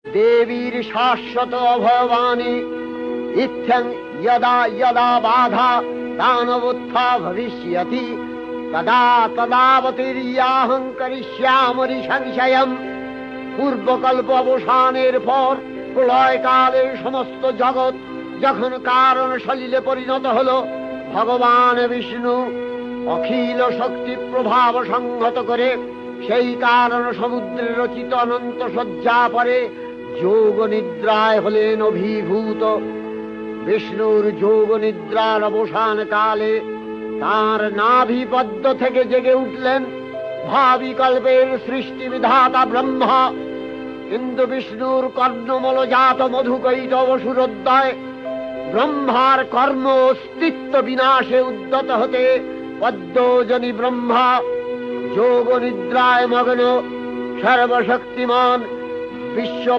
দেবীর শাশ্বত অভয়বাণী ইত্থং যদা যদা বাধা দানবোত্থা ভবিষ্যতি তদা তদাবতীর্যাহং করিষ্যামি সংশয়ম। পূর্বকল্প অবসানের পর প্রলয়কালে সমস্ত জগৎ যখন কারণ সলিলে পরিণত হল, ভগবান বিষ্ণু অখিল শক্তি প্রভাব সংহত করে সেই কারণ সমুদ্রে রচিত অনন্ত শয্যা পরে যোগ নিদ্রায় হলেন অভিভূত। বিষ্ণুর যোগ নিদ্রার অবসান কালে তাঁর নাভিপদ্ম থেকে জেগে উঠলেন ভাবি কল্পের সৃষ্টি বিধাতা ব্রহ্মা। কিন্তু বিষ্ণুর কর্ণমলজাত মধুকৈটব সুরোদ্দয় ব্রহ্মার কর্ম অস্তিত্ব বিনাশে উদ্যত হতে পদ্মজনী ব্রহ্মা যোগ নিদ্রায় মগ্ন। সর্বশক্তিমান বিশ্ব